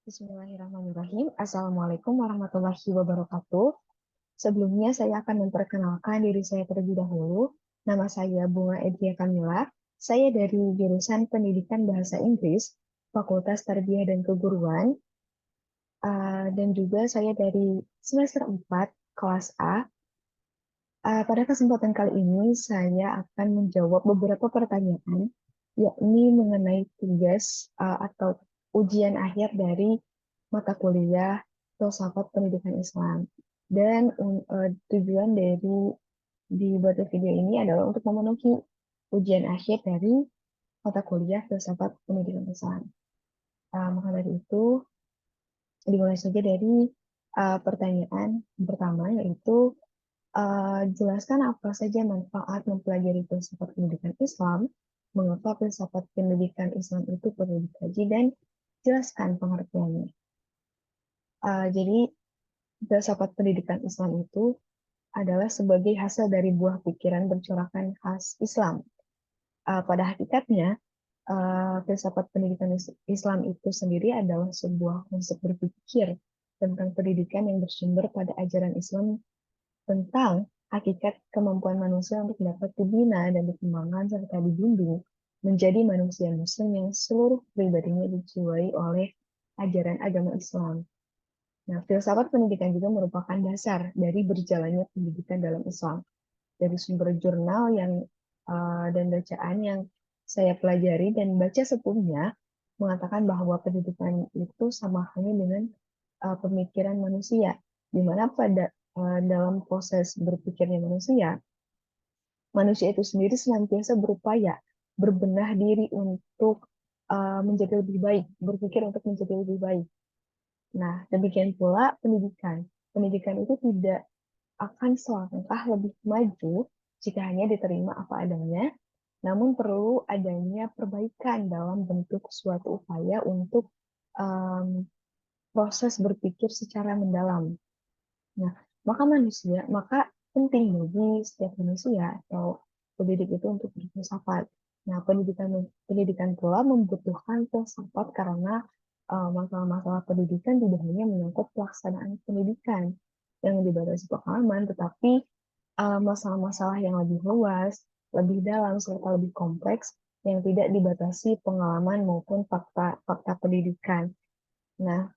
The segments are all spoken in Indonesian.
Bismillahirrahmanirrahim. Assalamualaikum warahmatullahi wabarakatuh. Sebelumnya saya akan memperkenalkan diri saya terlebih dahulu. Nama saya Bunga Edria Kamila. Saya dari jurusan Pendidikan Bahasa Inggris, Fakultas Tarbiyah dan Keguruan. Dan juga saya dari semester 4, kelas A. Pada kesempatan kali ini, saya akan menjawab beberapa pertanyaan, yakni mengenai tugas atau ujian akhir dari mata kuliah Filsafat Pendidikan Islam. Dan tujuan dari dibuatnya video ini adalah untuk memenuhi ujian akhir dari mata kuliah Filsafat Pendidikan Islam. Maka dari itu, dimulai saja dari pertanyaan pertama, yaitu jelaskan apa saja manfaat mempelajari filsafat pendidikan Islam, mengapa filsafat pendidikan Islam itu perlu dikaji, dan jelaskan pengertiannya. Jadi, filsafat pendidikan Islam itu adalah sebagai hasil dari buah pikiran bercorakan khas Islam. Pada hakikatnya, filsafat pendidikan Islam itu sendiri adalah sebuah konsep berpikir tentang pendidikan yang bersumber pada ajaran Islam tentang hakikat kemampuan manusia untuk dapat dibina dan dikembangkan serta dibimbing menjadi manusia muslim yang seluruh pribadinya dijiwai oleh ajaran agama Islam. Nah, filsafat pendidikan juga merupakan dasar dari berjalannya pendidikan dalam Islam. Dari sumber jurnal dan bacaan yang saya pelajari dan baca sebelumnya mengatakan bahwa pendidikan itu sama halnya dengan pemikiran manusia, di mana dalam proses berpikirnya manusia, manusia itu sendiri senantiasa berupaya berbenah diri untuk menjadi lebih baik, berpikir untuk menjadi lebih baik. Nah, demikian pula pendidikan. Pendidikan itu tidak akan selangkah lebih maju jika hanya diterima apa adanya, namun perlu adanya perbaikan dalam bentuk suatu upaya untuk um, proses berpikir secara mendalam. Nah, maka penting bagi setiap manusia atau pendidik itu untuk berfilsafat. Nah, pendidikan pula membutuhkan filsafat karena masalah-masalah pendidikan tidak hanya menyangkut pelaksanaan pendidikan yang dibatasi pengalaman, tetapi masalah-masalah yang lebih luas, lebih dalam, serta lebih kompleks yang tidak dibatasi pengalaman maupun fakta pendidikan. Nah,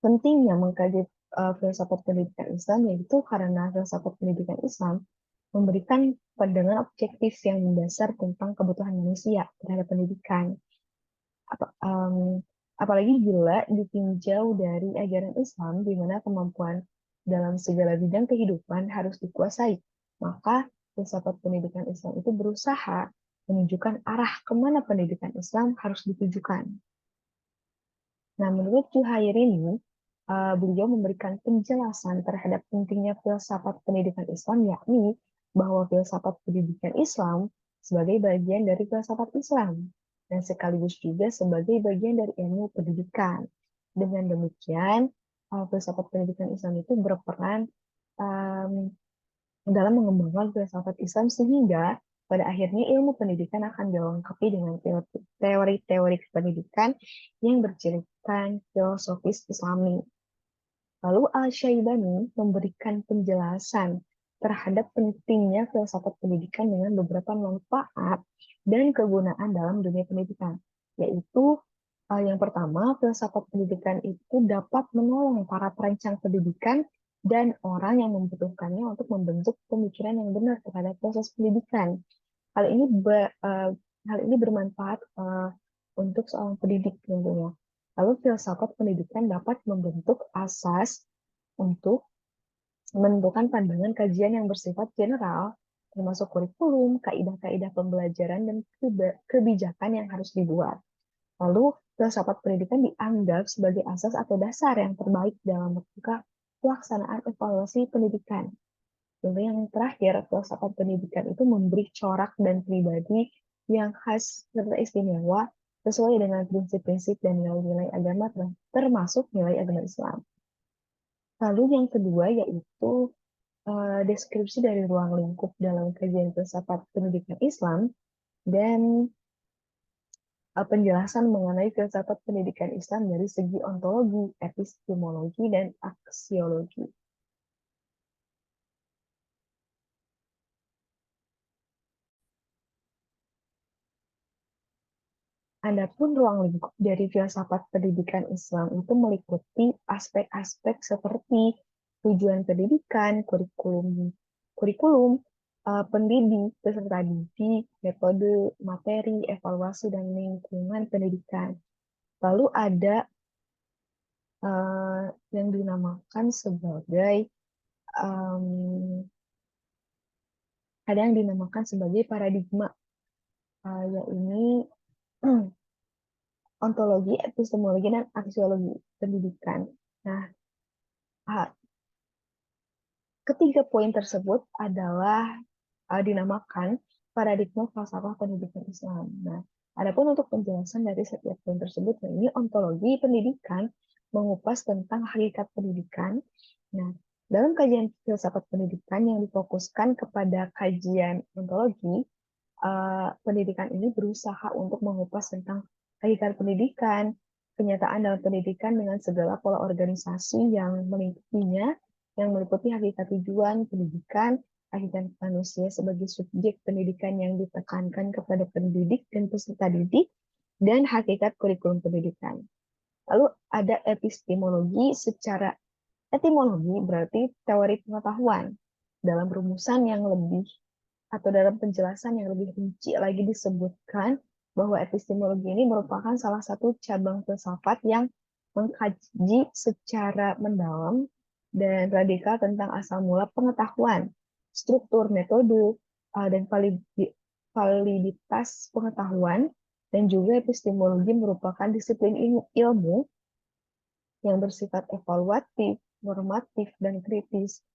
pentingnya mengkaji filsafat pendidikan Islam yaitu karena filsafat pendidikan Islam memberikan pandangan objektif yang mendasar tentang kebutuhan manusia terhadap pendidikan. Apalagi bila ditinjau dari ajaran Islam, di mana kemampuan dalam segala bidang kehidupan harus dikuasai. Maka filsafat pendidikan Islam itu berusaha menunjukkan arah kemana pendidikan Islam harus ditujukan. Nah, menurut Zuhairini, beliau memberikan penjelasan terhadap pentingnya filsafat pendidikan Islam, yakni bahwa filsafat pendidikan Islam sebagai bagian dari filsafat Islam, dan sekaligus juga sebagai bagian dari ilmu pendidikan. Dengan demikian, filsafat pendidikan Islam itu berperan um, dalam mengembangkan filsafat Islam sehingga pada akhirnya ilmu pendidikan akan dilengkapi dengan teori-teori pendidikan yang bercirikan filosofis Islami. Lalu Al-Syaibani memberikan penjelasan terhadap pentingnya filsafat pendidikan dengan beberapa manfaat dan kegunaan dalam dunia pendidikan, yaitu yang pertama, filsafat pendidikan itu dapat menolong para perancang pendidikan dan orang yang membutuhkannya untuk membentuk pemikiran yang benar terhadap proses pendidikan. Hal ini bermanfaat untuk seorang pendidik tentunya. Lalu filsafat pendidikan dapat membentuk asas untuk menentukan pandangan kajian yang bersifat general, termasuk kurikulum, kaidah-kaidah pembelajaran, dan kebijakan yang harus dibuat. Lalu, filsafat pendidikan dianggap sebagai asas atau dasar yang terbaik dalam rangka pelaksanaan evaluasi pendidikan. Lalu yang terakhir, filsafat pendidikan itu memberi corak dan pribadi yang khas serta istimewa sesuai dengan prinsip-prinsip dan nilai-nilai agama termasuk nilai agama Islam. Lalu yang kedua yaitu deskripsi dari ruang lingkup dalam kajian filsafat pendidikan Islam dan penjelasan mengenai filsafat pendidikan Islam dari segi ontologi, epistemologi, dan aksiologi. Adapun ruang lingkup dari filsafat pendidikan Islam itu meliputi aspek-aspek seperti tujuan pendidikan, kurikulum, pendidik, peserta didik, metode, materi, evaluasi, dan lingkungan pendidikan. Lalu eh, yang dinamakan sebagai em, ada yang dinamakan sebagai paradigma, yaitu ontologi, epistemologi, dan aksiologi pendidikan. Nah, ah, ketiga poin tersebut adalah dinamakan paradigma falsafah pendidikan Islam. Nah, adapun untuk penjelasan dari setiap poin tersebut, nah ini ontologi pendidikan mengupas tentang hakikat pendidikan. Nah, dalam kajian filsafat pendidikan yang difokuskan kepada kajian ontologi, pendidikan ini berusaha untuk mengupas tentang hakikat pendidikan, kenyataan dalam pendidikan dengan segala pola organisasi yang melingkupinya, yang meliputi hakikat tujuan pendidikan, hakikat manusia sebagai subjek pendidikan yang ditekankan kepada pendidik dan peserta didik, dan hakikat kurikulum pendidikan. Lalu ada epistemologi. Secara etimologi berarti teori pengetahuan. Dalam rumusan yang lebih atau dalam penjelasan yang lebih rinci lagi disebutkan bahwa epistemologi ini merupakan salah satu cabang filsafat yang mengkaji secara mendalam dan radikal tentang asal mula pengetahuan, struktur, metode, dan validitas pengetahuan, dan juga epistemologi merupakan disiplin ilmu yang bersifat evaluatif, normatif, dan kritis.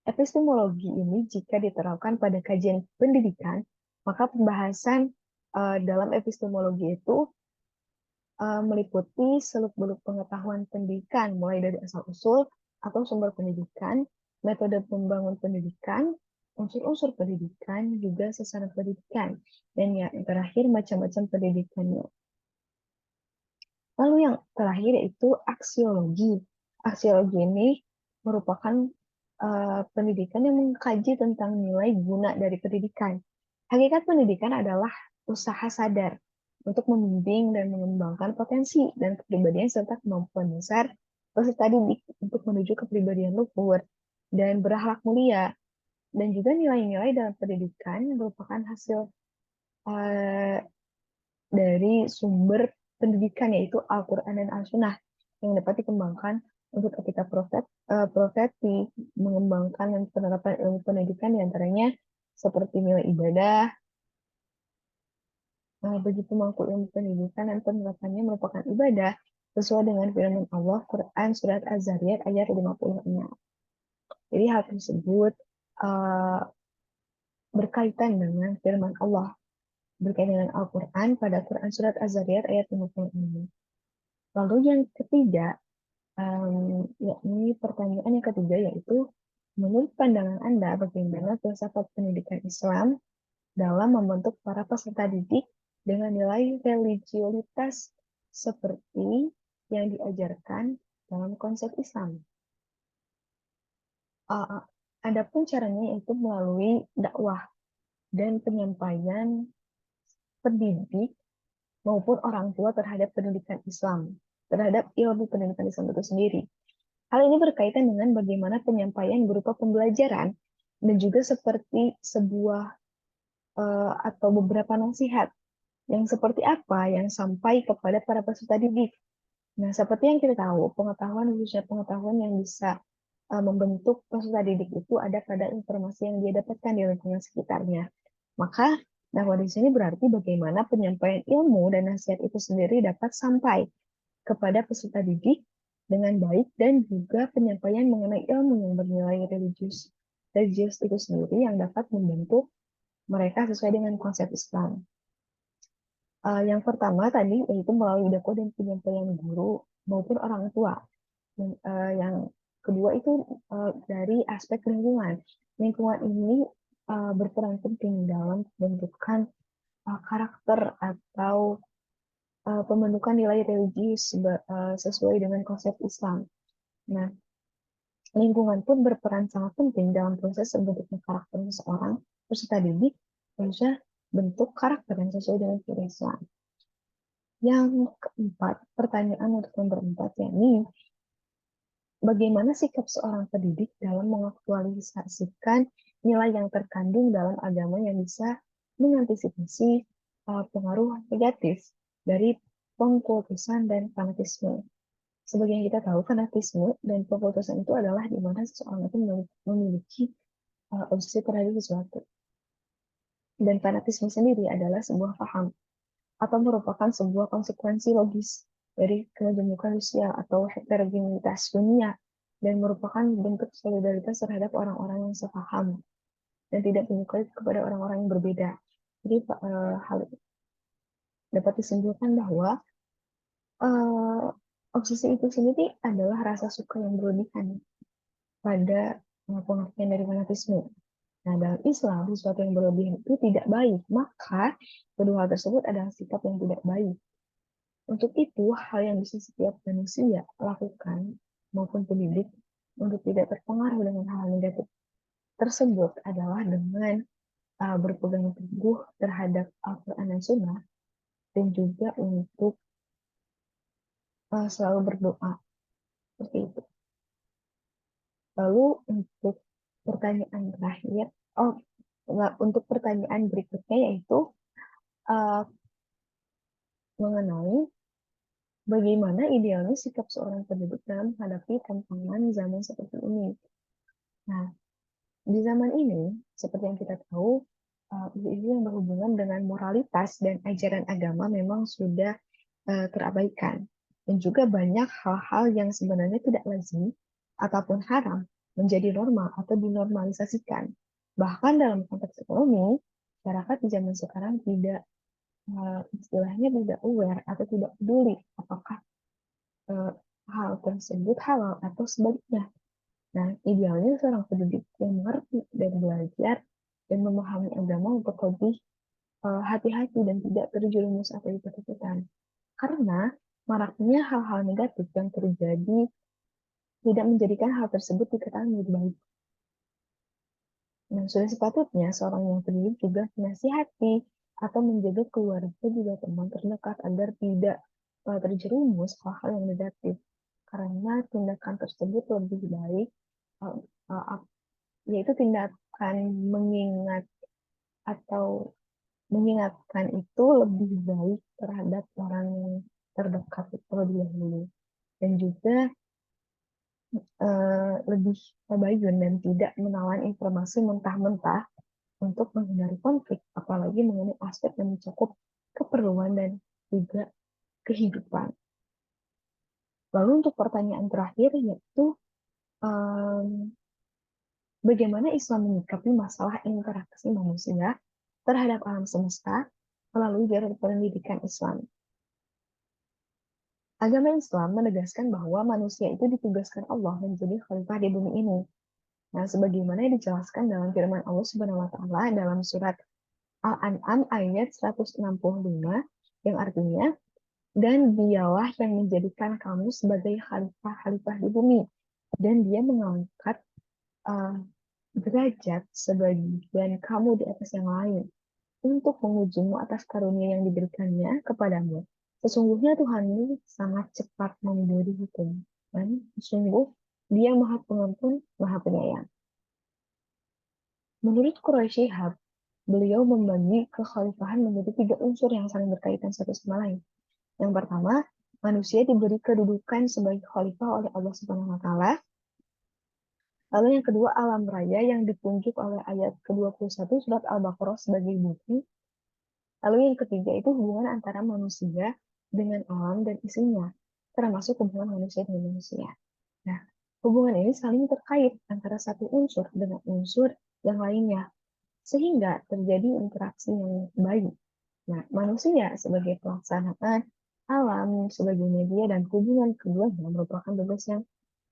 Epistemologi ini jika diterapkan pada kajian pendidikan, maka pembahasan dalam epistemologi itu meliputi seluk-beluk pengetahuan pendidikan, mulai dari asal-usul atau sumber pendidikan, metode pembangun pendidikan, unsur-unsur pendidikan, juga sasaran pendidikan, dan yang terakhir macam-macam pendidikannya. Lalu yang terakhir yaitu aksiologi. Aksiologi ini merupakan pendidikan yang mengkaji tentang nilai guna dari pendidikan. Hakikat pendidikan adalah usaha sadar untuk membimbing dan mengembangkan potensi dan kepribadian serta kemampuan dasar peserta didik untuk menuju kepribadian luhur dan berakhlak mulia. Dan juga nilai-nilai dalam pendidikan merupakan hasil uh, dari sumber pendidikan yaitu Al-Quran dan Al-Sunnah yang dapat dikembangkan untuk etika profesi, mengembangkan dan penerapan ilmu pendidikan diantaranya seperti nilai ibadah. Begitu mampu ilmu pendidikan dan penerapannya merupakan ibadah sesuai dengan firman Allah Quran Surat Az-Zariyat ayat 56. Jadi hal tersebut uh, berkaitan dengan firman Allah, berkaitan dengan Al-Quran pada Quran Surat Az-Zariyat ayat 56. Lalu yang ketiga, yakni pertanyaan yang ketiga yaitu, menurut pandangan Anda, bagaimana filsafat pendidikan Islam dalam membentuk para peserta didik dengan nilai religiulitas seperti yang diajarkan dalam konsep Islam? Adapun caranya yaitu melalui dakwah dan penyampaian pendidik maupun orang tua terhadap pendidikan Islam, terhadap ilmu pendidikan Islam itu sendiri. Hal ini berkaitan dengan bagaimana penyampaian berupa pembelajaran dan juga seperti sebuah atau beberapa nasihat yang seperti apa yang sampai kepada para peserta didik. Nah, seperti yang kita tahu, pengetahuan khususnya pengetahuan yang bisa membentuk peserta didik itu ada pada informasi yang dia dapatkan di lingkungan sekitarnya. Maka dakwah di sini berarti bagaimana penyampaian ilmu dan nasihat itu sendiri dapat sampai kepada peserta didik dengan baik dan juga penyampaian mengenai ilmu yang bernilai religius itu sendiri yang dapat membentuk mereka sesuai dengan konsep Islam. Yang pertama tadi yaitu melalui dakwah dan penyampaian guru maupun orang tua. Yang kedua itu dari aspek lingkungan. Lingkungan ini berperan penting dalam pembentukan karakter atau pembentukan nilai religius sesuai dengan konsep Islam. Nah, lingkungan pun berperan sangat penting dalam proses terbentuknya karakter seseorang peserta didik, bisa bentuk karakter yang sesuai dengan ciri Islam. Yang keempat, pertanyaan untuk yang berempat, yakni bagaimana sikap seorang pendidik dalam mengaktualisasikan nilai yang terkandung dalam agama yang bisa mengantisipasi pengaruh negatif dari pengkultusan dan fanatisme. Sebagai yang kita tahu, fanatisme dan pengkultusan itu adalah di mana seseorang itu memiliki obsesi terhadap sesuatu. Dan fanatisme sendiri adalah sebuah paham atau merupakan sebuah konsekuensi logis dari kegemukan sosial atau heterogenitas dunia dan merupakan bentuk solidaritas terhadap orang-orang yang sepaham dan tidak menyukai kepada orang-orang yang berbeda. Jadi hal dapat disimpulkan bahwa uh, obsesi itu sendiri adalah rasa suka yang berlebihan pada pengertian dari fanatisme. Nah, dalam Islam, sesuatu yang berlebihan itu tidak baik. Maka, kedua hal tersebut adalah sikap yang tidak baik. Untuk itu, hal yang bisa setiap manusia lakukan maupun pendidik untuk tidak terpengaruh dengan hal negatif tersebut adalah dengan berpegang teguh terhadap Al-Quran dan Sunnah dan juga untuk selalu berdoa seperti itu. Lalu untuk pertanyaan terakhir, oh untuk pertanyaan berikutnya yaitu uh, mengenai bagaimana idealnya sikap seorang pendidik dalam menghadapi tantangan zaman seperti ini. Nah, di zaman ini, seperti yang kita tahu, isu-isu yang berhubungan dengan moralitas dan ajaran agama memang sudah terabaikan. Dan juga banyak hal-hal yang sebenarnya tidak lazim ataupun haram menjadi normal atau dinormalisasikan. Bahkan dalam konteks ekonomi, masyarakat di zaman sekarang tidak istilahnya tidak aware atau tidak peduli apakah eh, hal tersebut halal atau sebaliknya. Nah, idealnya seorang pendidik yang mengerti dan belajar dan memahami agama untuk lebih hati-hati dan tidak terjerumus atau ikut-ikutan. Karena maraknya hal-hal negatif yang terjadi tidak menjadikan hal tersebut diketahui lebih baik. Nah, sudah sepatutnya seorang yang pendidik juga menasihati atau menjaga keluarga juga teman terdekat agar tidak terjerumus hal-hal yang negatif. Karena tindakan tersebut lebih baik, uh, uh, yaitu tindakan mengingat atau mengingatkan itu lebih baik terhadap orang yang terdekat itu lebih dahulu. Dan juga lebih tabayun dan tidak menawan informasi mentah-mentah untuk menghindari konflik, apalagi mengenai aspek yang mencakup keperluan dan juga kehidupan. Lalu untuk pertanyaan terakhir yaitu um, bagaimana Islam menyikapi masalah interaksi manusia terhadap alam semesta melalui jalur pendidikan Islam. Agama Islam menegaskan bahwa manusia itu ditugaskan Allah menjadi khalifah di bumi ini. Nah, sebagaimana dijelaskan dalam firman Allah Subhanahu wa taala dalam surat Al-An'am ayat 165 yang artinya, dan dialah yang menjadikan kamu sebagai khalifah-khalifah di bumi, dan dia mengangkat uh, derajat sebagian kamu di atas yang lain untuk mengujimu atas karunia yang diberikannya kepadamu. Sesungguhnya Tuhanmu sangat cepat memberi hukum, dan sungguh dia maha pengampun, maha penyayang. Menurut Quraisy Shihab, beliau membagi kekhalifahan menjadi 3 unsur yang saling berkaitan satu sama lain. Yang pertama, manusia diberi kedudukan sebagai khalifah oleh Allah Subhanahu wa taala. Lalu yang kedua, alam raya yang ditunjuk oleh ayat ke-21 surat Al-Baqarah sebagai bukti. Lalu yang ketiga itu hubungan antara manusia dengan alam dan isinya, termasuk hubungan manusia dengan manusia. Nah, hubungan ini saling terkait antara satu unsur dengan unsur yang lainnya, sehingga terjadi interaksi yang baik. Nah, manusia sebagai pelaksanaan, alam sebagai media, dan hubungan keduanya merupakan tugas yang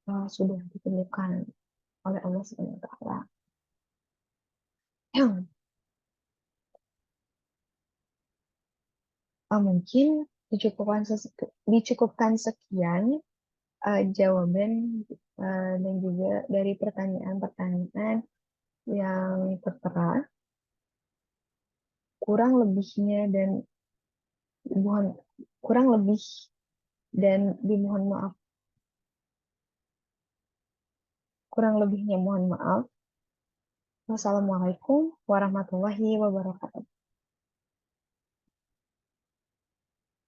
sudah ditentukan oleh Allah Subhanahu wa taala. Mungkin Dicukupkan sekian jawaban dan juga dari pertanyaan-pertanyaan yang tertera. Kurang lebihnya dan mohon kurang lebih dan dimohon maaf. Kurang lebihnya mohon maaf. Wassalamualaikum warahmatullahi wabarakatuh.